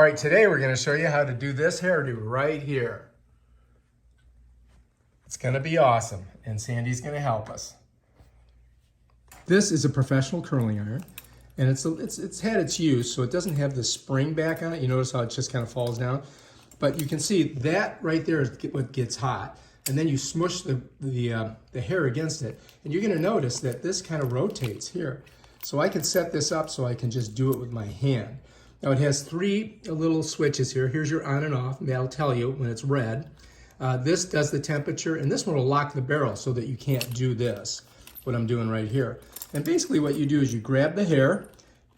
All right, today we're going to show you how to do this hairdo right here. It's going to be awesome, and Sandy's going to help us. This is a professional curling iron, and it's had its use, so it doesn't have the spring back on it. You notice how it just kind of falls down? But you can see that right there is what gets hot, and then you smush the hair against it, and you're going to notice that this kind of rotates here. So I can set this up so I can just do it with my hand. Now it has three little switches here. Here's your on and off, and that'll tell you when it's red. This does the temperature, and this one will lock the barrel so that you can't do this, what I'm doing right here. And basically what you do is you grab the hair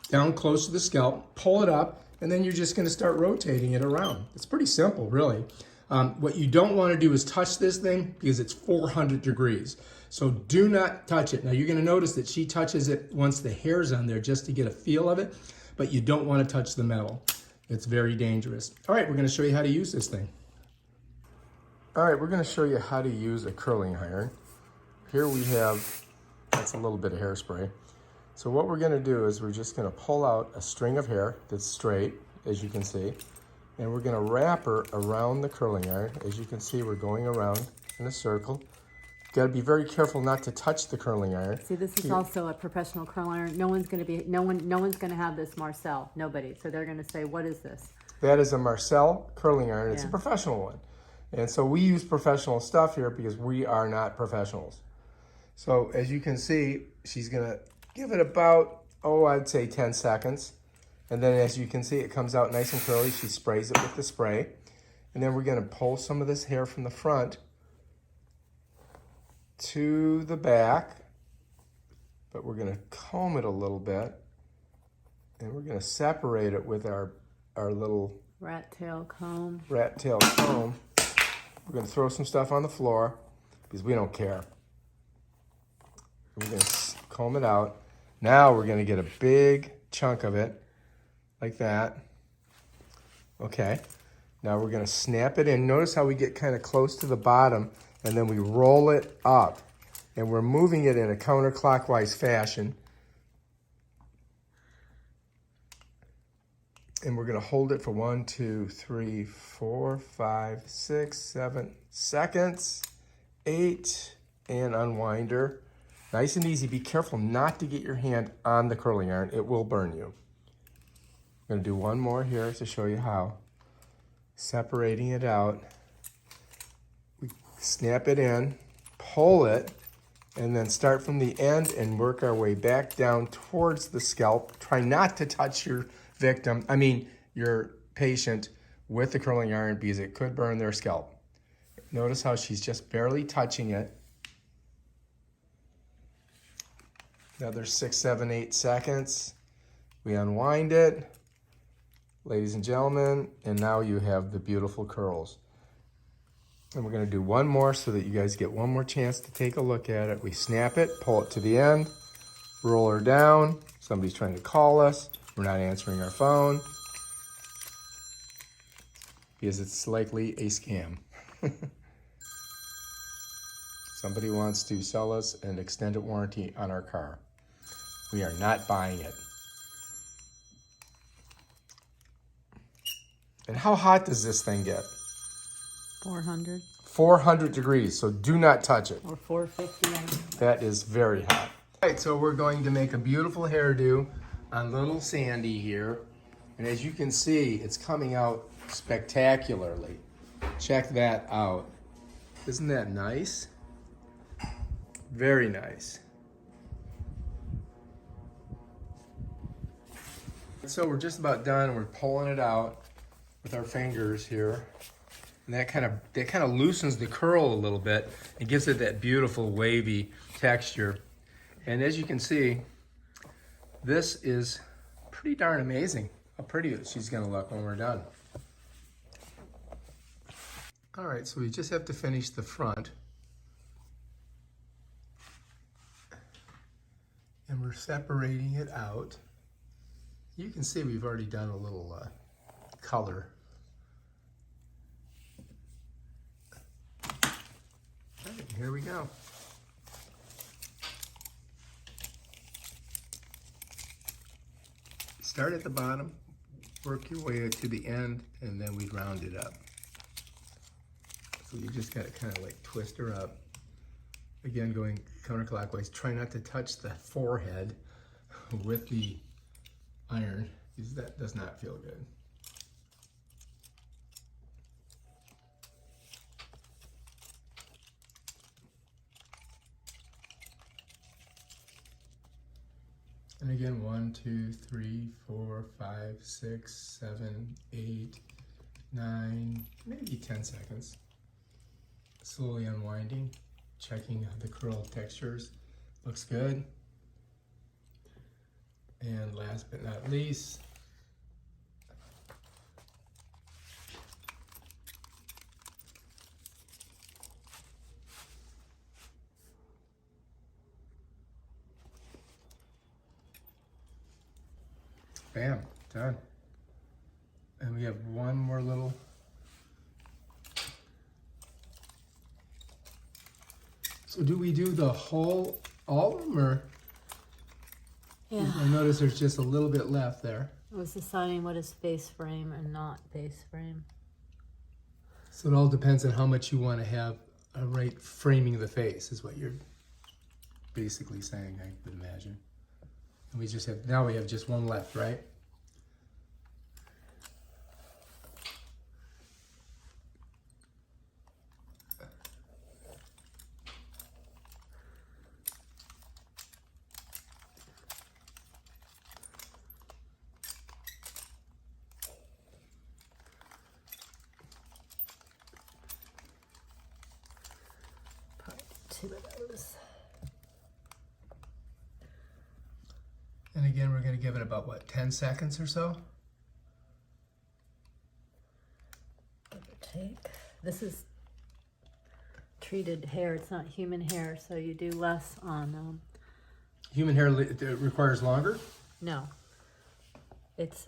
down close to the scalp, pull it up, and then you're just going to start rotating it around. It's pretty simple, really. What you don't want to do is touch this thing because it's 400 degrees. So do not touch it. Now you're going to notice that she touches it once the hair's on there just to get a feel of it, but you don't want to touch the metal. It's very dangerous. All right, we're going to show you how to use this thing. All right, we're going to show you how to use a curling iron. Here we have, that's a little bit of hairspray. So what we're going to do is we're just going to pull out a string of hair that's straight, as you can see, and we're going to wrap her around the curling iron. As you can see, we're going around in a circle. Got to be very careful not to touch the curling iron. See, this is also a professional curling iron. No one's going to have this Marcel. Nobody. So they're going to say, "What is this?" That is a Marcel curling iron. It's a professional one. And so we use professional stuff here because we are not professionals. So as you can see, she's going to give it about, I'd say 10 seconds. And then as you can see, it comes out nice and curly. She sprays it with the spray. And then we're going to pull some of this hair from the front to the back, but we're going to comb it a little bit, and we're going to separate it with our little rat tail comb. We're going to throw some stuff on the floor because we don't care. We're going to comb it out. Now we're going to get a big chunk of it like that. Okay. Now we're going to snap it in. Notice how we get kind of close to the bottom, and then we roll it up, and we're moving it in a counterclockwise fashion. And we're going to hold it for 1, 2, 3, 4, 5, 6, 7 seconds, 8, and unwind her. Nice and easy. Be careful not to get your hand on the curling iron. It will burn you. I'm going to do one more here to show you how. Separating it out. We snap it in, pull it, and then start from the end and work our way back down towards the scalp. Try not to touch your your patient with the curling iron because it could burn their scalp. Notice how she's just barely touching it. Another 6, 7, 8 seconds. We unwind it, ladies and gentlemen, and now you have the beautiful curls. And we're going to do one more so that you guys get one more chance to take a look at it. We snap it, pull it to the end, roll her down. Somebody's trying to call us. We're not answering our phone because it's likely a scam. Somebody wants to sell us an extended warranty on our car. We are not buying it. And how hot does this thing get? 400. 400 degrees, so do not touch it. Or 450. That is very hot. All right, so we're going to make a beautiful hairdo on little Sandy here. And as you can see, it's coming out spectacularly. Check that out. Isn't that nice? Very nice. So we're just about done. We're pulling it out with our fingers here. And that kind of loosens the curl a little bit and gives it that beautiful wavy texture. And as you can see, this is pretty darn amazing how pretty she's going to look when we're done. All right, so we just have to finish the front. And we're separating it out. You can see we've already done a little color. All right, here we go. Start at the bottom, work your way to the end, and then we round it up. So you just got to kind of like twist her up. Again, going counterclockwise. Try not to touch the forehead with the iron, because that does not feel good. And again, 1, 2, 3, 4, 5, 6, 7, 8, 9, maybe 10 seconds. Slowly unwinding, checking the curl textures. Looks good. And last but not least, bam, done. And we have one more little. So do we do the whole, all of them, or? Yeah. I notice there's just a little bit left there. I was deciding what is face frame and not face frame. So it all depends on how much you want to have right framing the face, is what you're basically saying, I would imagine. And we just have, now we have just one left, right? Part 2 of those. And again, we're going to give it about, what, 10 seconds or so? Give or take. This is treated hair. It's not human hair, so you do less on. Human hair requires longer? No. It's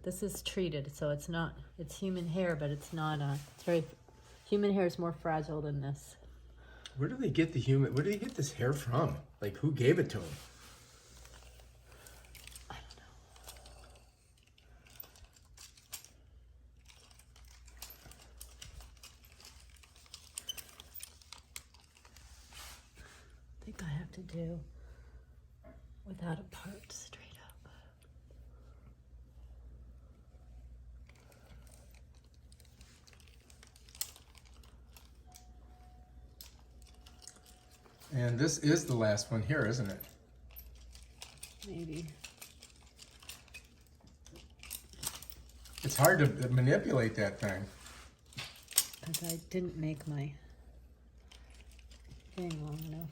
this is treated, so it's not. It's human hair, but it's not. It's very. Human hair is more fragile than this. Where do they get the human? Where do they get this hair from? Like, who gave it to them? I don't know. I think I have to do without a part straight up. And this is the last one here, isn't it? Maybe. It's hard to manipulate that thing. Because I didn't make my thing long enough.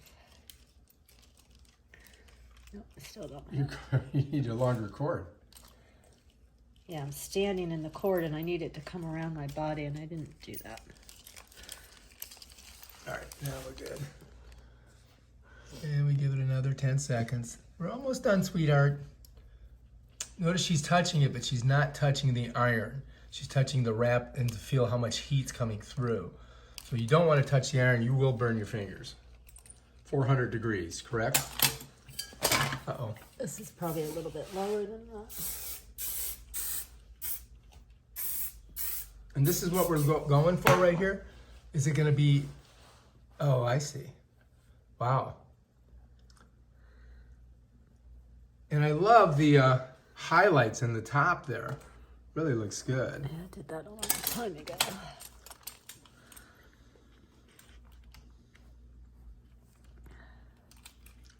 Nope, I still don't. You need a longer cord. Yeah, I'm standing in the cord and I need it to come around my body and I didn't do that. All right, now we're good. And we give it another 10 seconds. We're almost done, sweetheart. Notice she's touching it, but she's not touching the iron. She's touching the wrap and to feel how much heat's coming through. So you don't want to touch the iron, you will burn your fingers. 400 degrees, correct? Uh-oh. This is probably a little bit lower than that. And this is what we're going for right here? Is it going to be, oh, I see. Wow. And I love the highlights in the top there. Really looks good. Yeah, I did that a long time ago.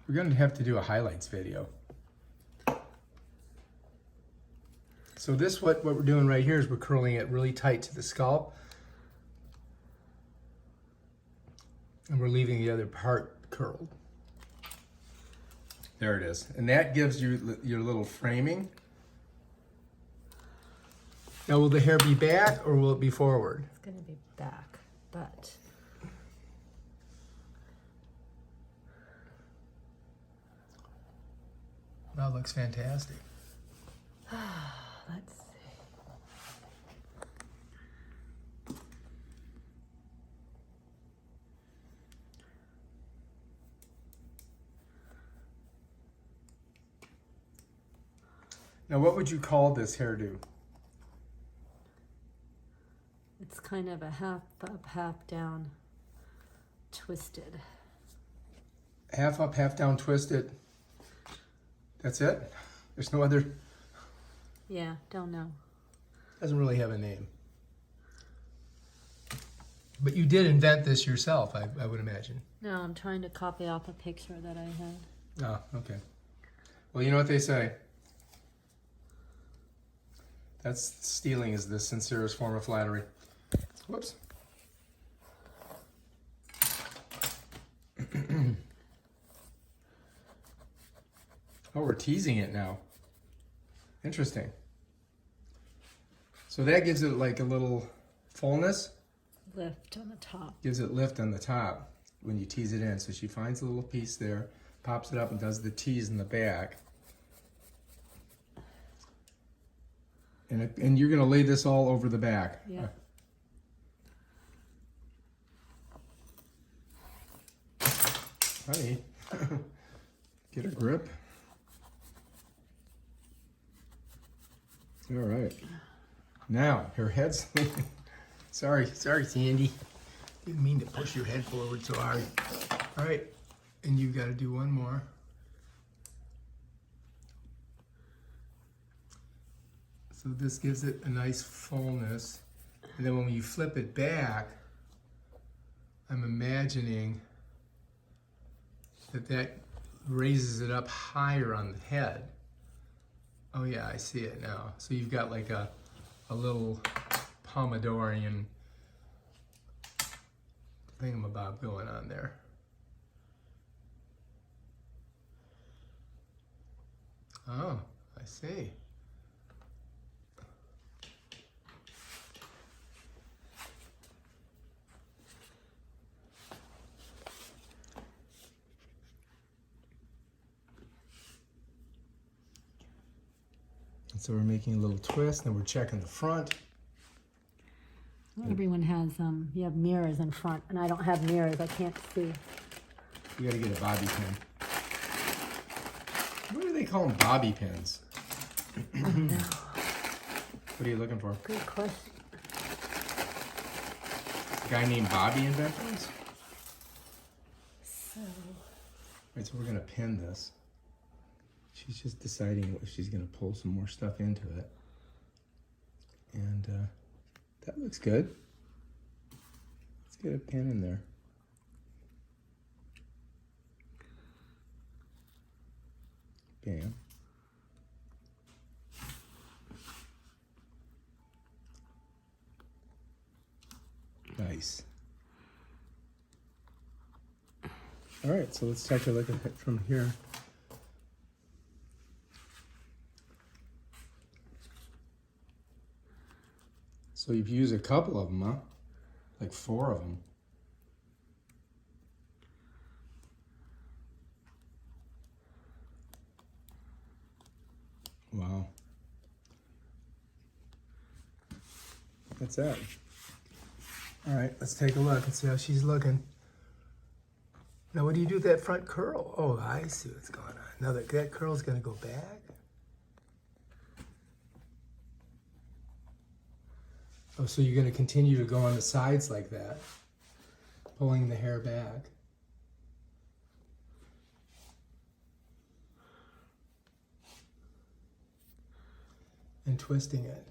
We're going to have to do a highlights video. So this, what we're doing right here is we're curling it really tight to the scalp. And we're leaving the other part curled. There it is. And that gives you your little framing. Now, will the hair be back or will it be forward? It's going to be back, but That looks fantastic. let's see. Now, what would you call this hairdo? It's kind of a half up, half down, twisted. Half up, half down, twisted. That's it? There's no other... Yeah, don't know. Doesn't really have a name. But you did invent this yourself, I would imagine. No, I'm trying to copy off a picture that I had. Oh, okay. Well, you know what they say. That's stealing is the sincerest form of flattery. Whoops. Oh, we're teasing it now. Interesting. So that gives it like a little fullness. Lift on the top. Gives it lift on the top when you tease it in. So she finds a little piece there, pops it up and does the tease in the back. And you're gonna lay this all over the back. Yeah. Honey, get a grip. All right. Now, her head's... sorry, Sandy. Didn't mean to push your head forward so hard. All right, and you've got to do one more. So this gives it a nice fullness. And then when you flip it back, I'm imagining that raises it up higher on the head. Oh yeah, I see it now. So you've got like a little Pomodorian thingamabob going on there. Oh, I see. And so we're making a little twist, and we're checking the front. Everyone has, you have mirrors in front, and I don't have mirrors, I can't see. You gotta get a bobby pin. What do they call them? Bobby pins? I don't know. What are you looking for? Good question. A guy named Bobby invented those? So, Right, so we're gonna pin this. She's just deciding if she's gonna pull some more stuff into it. And that looks good. Let's get a pin in there. Bam. Nice. All right, so let's take a look at it from here. So you've used a couple of them, huh? Like 4 of them. Wow. That's it. All right, let's take a look and see how she's looking. Now, what do you do with that front curl? Oh, I see what's going on. Now that curl's gonna go back. Oh, so you're gonna continue to go on the sides like that, pulling the hair back. And twisting it.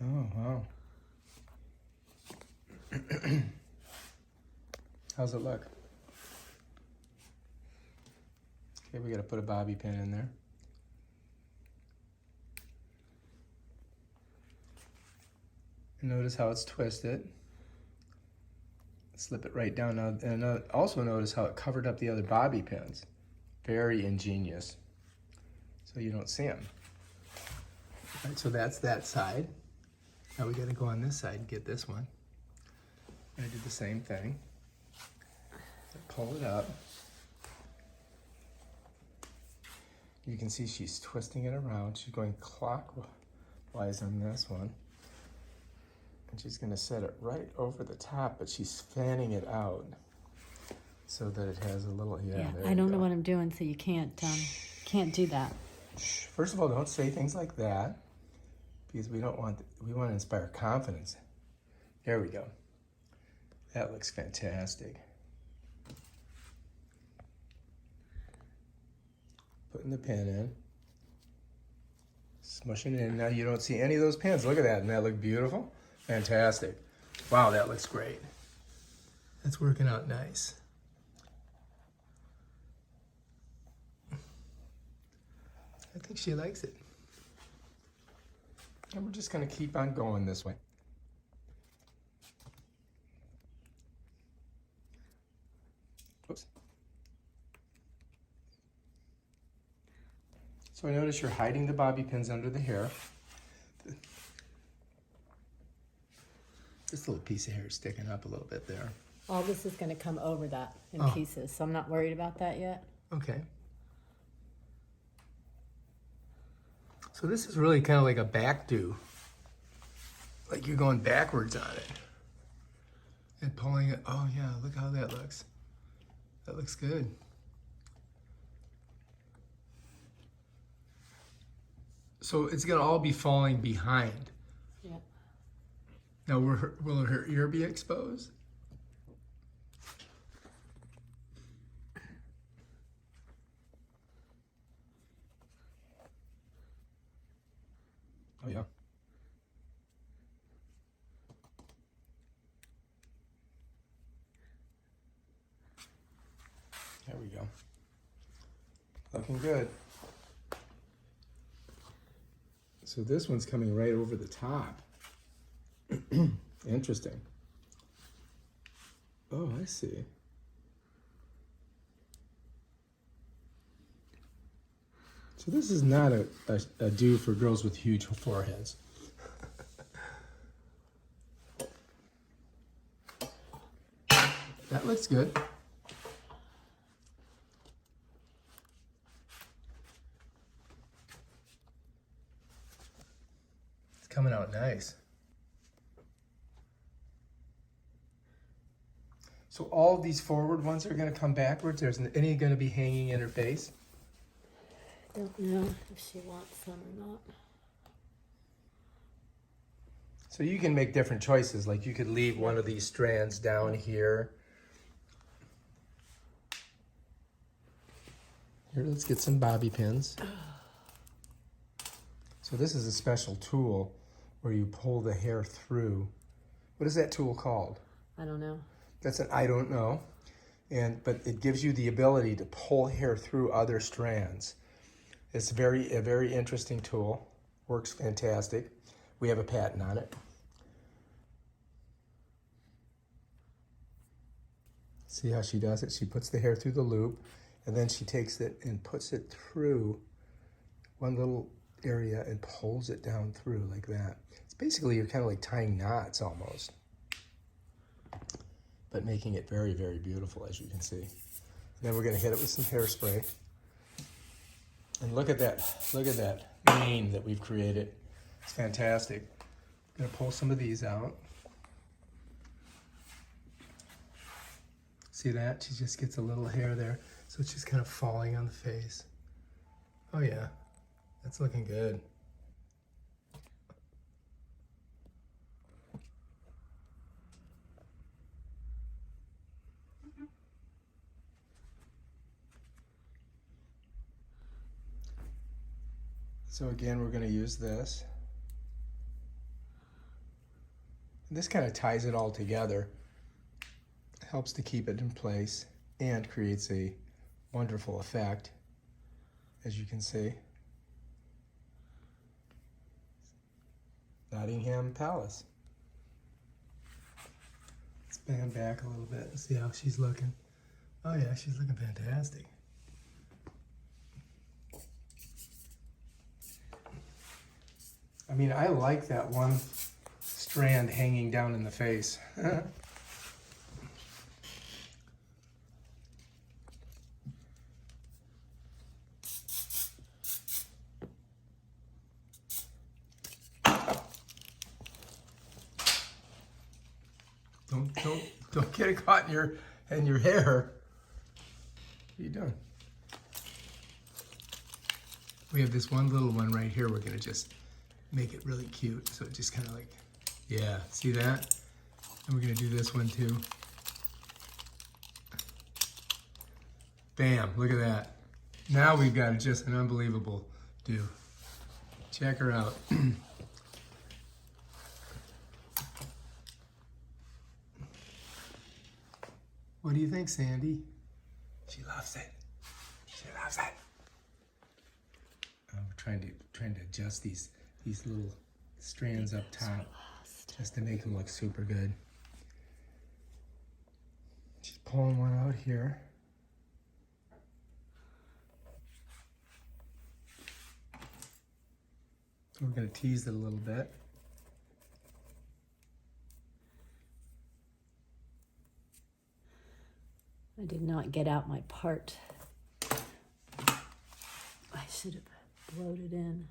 Oh, wow. How's it look? Okay, we gotta put a bobby pin in there. And notice how it's twisted. Slip it right down now, and also notice how it covered up the other bobby pins. Very ingenious. So you don't see them. All right, so that's that side. Now we gotta go on this side and get this one. And I did the same thing. Pull it up. You can see she's twisting it around. She's going clockwise on this one. And she's going to set it right over the top, but she's fanning it out so that it has a little, Yeah, there I you don't go. know what I'm doing, so you can't do that. Shh. First of all, don't say things like that because we want to inspire confidence. There we go. That looks fantastic. Putting the pin in. Smushing it in. Now you don't see any of those pins. Look at that. Doesn't that look beautiful? Fantastic. Wow, that looks great. That's working out nice. I think she likes it. And we're just going to keep on going this way. Oops. So I notice you're hiding the bobby pins under the hair. This little piece of hair is sticking up a little bit there. All this is going to come over that in pieces, so I'm not worried about that yet. Okay. So this is really kind of like a back do. Like you're going backwards on it. And pulling it. Oh yeah, look how that looks. That looks good. So it's going to all be falling behind. Yeah. Now, will her ear be exposed? Oh, yeah. There we go. Looking good. So this one's coming right over the top. Interesting. Oh, I see. So this is not a do for girls with huge foreheads. That looks good. It's coming out nice. So all of these forward ones are going to come backwards. There's any going to be hanging in her face. Don't know if she wants some or not. So you can make different choices. Like you could leave one of these strands down here. Here, let's get some bobby pins. So this is a special tool where you pull the hair through. What is that tool called? I don't know. That's an I don't know. But it gives you the ability to pull hair through other strands. It's a very interesting tool. Works fantastic. We have a patent on it. See how she does it? She puts the hair through the loop, and then she takes it and puts it through one little area and pulls it down through like that. It's basically, you're kind of like tying knots almost, but making it very beautiful, as you can see. And then we're going to hit it with some hairspray. And look at that mane that we've created. It's fantastic. I'm gonna pull some of these out. See that? She just gets a little hair there. So it's just kind of falling on the face. Oh yeah, that's looking good. So again, we're going to use this. And this kind of ties it all together. Helps to keep it in place and creates a wonderful effect, as you can see. Nottingham Palace. Let's bend back a little bit and see how she's looking. Oh yeah, she's looking fantastic. I mean, I like that one strand hanging down in the face. Don't get it caught in your hair. What are you doing? We have this one little one right here. We're gonna just make it really cute. So it just kind of like, yeah, see that? And we're gonna do this one too. Bam, look at that. Now we've got just an unbelievable do. Check her out. What do you think, Sandy? She loves it. She loves it. We're trying to adjust these little strands up top just to make them look super good. She's pulling one out here. We're going to tease it a little bit. I did not get out my part. I should have bloated in.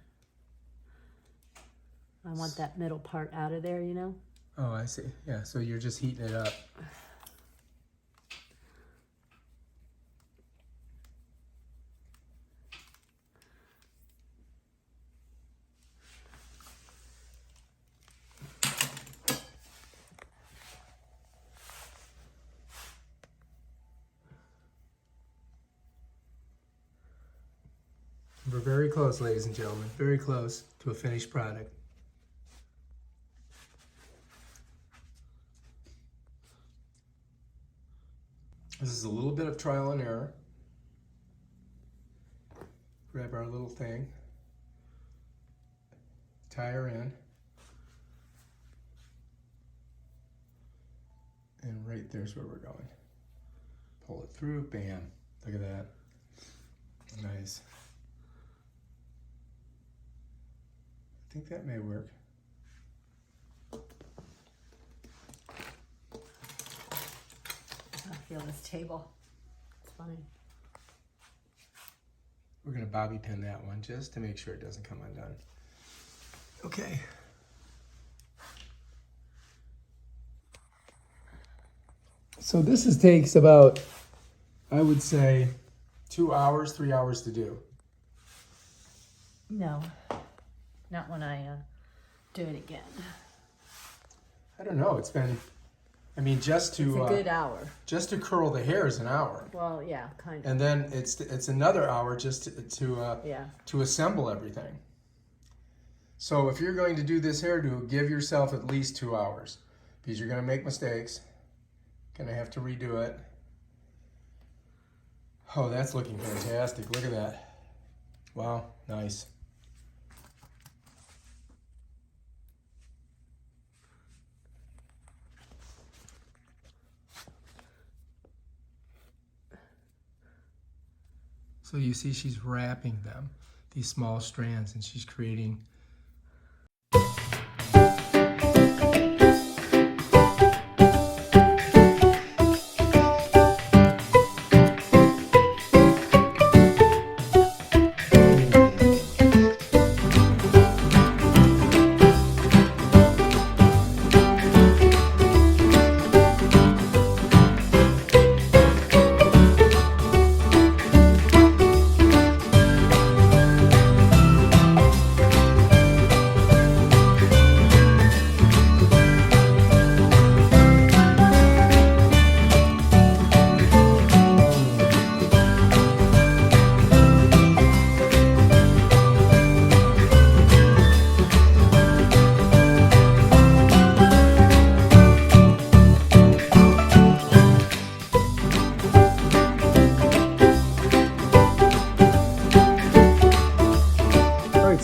I want that middle part out of there, you know? Oh, I see. Yeah, so you're just heating it up. We're very close, ladies and gentlemen. Very close to a finished product. This is a little bit of trial and error. Grab our little thing. Tie her in. And right there's where we're going. Pull it through, bam. Look at that. Nice. I think that may work. I feel this table. It's funny. We're gonna bobby pin that one just to make sure it doesn't come undone. Okay. So this takes about, I would say, 2 hours, 3 hours to do. No, not when I do it again. I don't know. It's been, I mean, just to It's a good hour. just to curl the hair is an hour, Well, yeah, kind of. and then it's another hour just Yeah. to assemble everything. So if you're going to do this hairdo, give yourself at least 2 hours because you're going to make mistakes. Gonna have to redo it. Oh, that's looking fantastic. Look at that. Wow, nice. So you see she's wrapping them, these small strands, and she's creating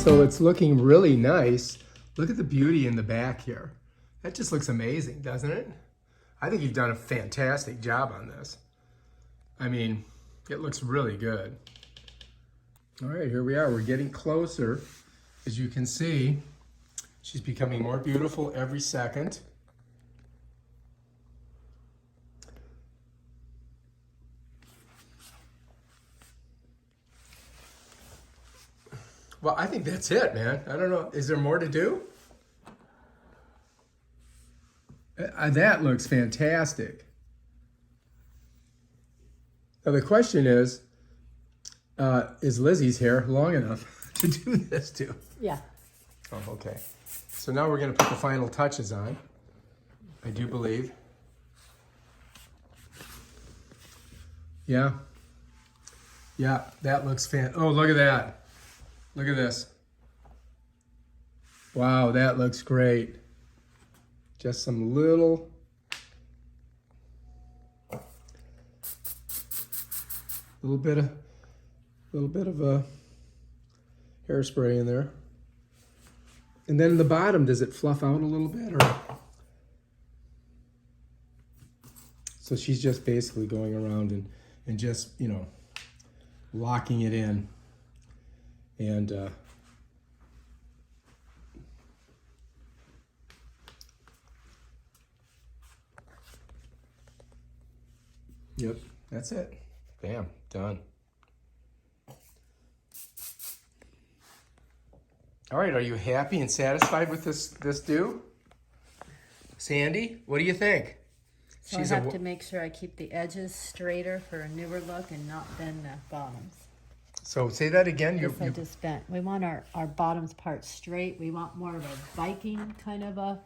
so it's looking really nice. Look at the beauty in the back here. That just looks amazing, doesn't it? I think you've done a fantastic job on this. I mean, it looks really good. All right, here we are. We're getting closer. As you can see, she's becoming more beautiful every second. Well, I think that's it, man. I don't know. Is there more to do? That looks fantastic. Now the question is Lizzie's hair long enough to do this too? Yeah. Oh, okay. So now we're going to put the final touches on, I do believe. Yeah. Yeah, that looks oh, look at that. Look at this. Wow, that looks great. Just some little bit of a hairspray in there. And then in the bottom, does it fluff out a little bit, or? So she's just basically going around and just, you know, locking it in. And yep, that's it. Bam, done. All right, are you happy and satisfied with this do? Sandy, what do you think? So I have to make sure I keep the edges straighter for a newer look and not bend the bottoms. So say that again. I just bent. We want our bottoms part straight. We want more of a Viking kind of a...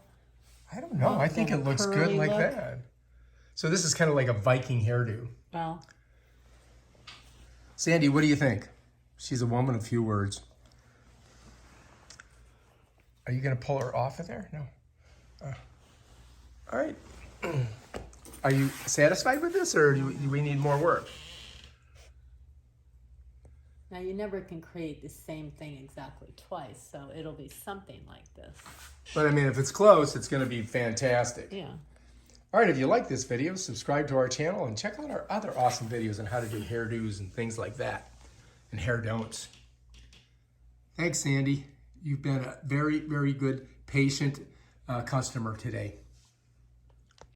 I don't know. I think it looks good like that. So this is kind of like a Viking hairdo. Well... Sandy, what do you think? She's a woman of few words. Are you going to pull her off of there? No. All right. Are you satisfied with this, or do we need more work? Now, you never can create the same thing exactly twice, so it'll be something like this. But, I mean, if it's close, it's going to be fantastic. Yeah. All right, if you like this video, subscribe to our channel and check out our other awesome videos on how to do hairdos and things like that, and hair don'ts. Thanks, Sandy. You've been a very, very good, patient customer today.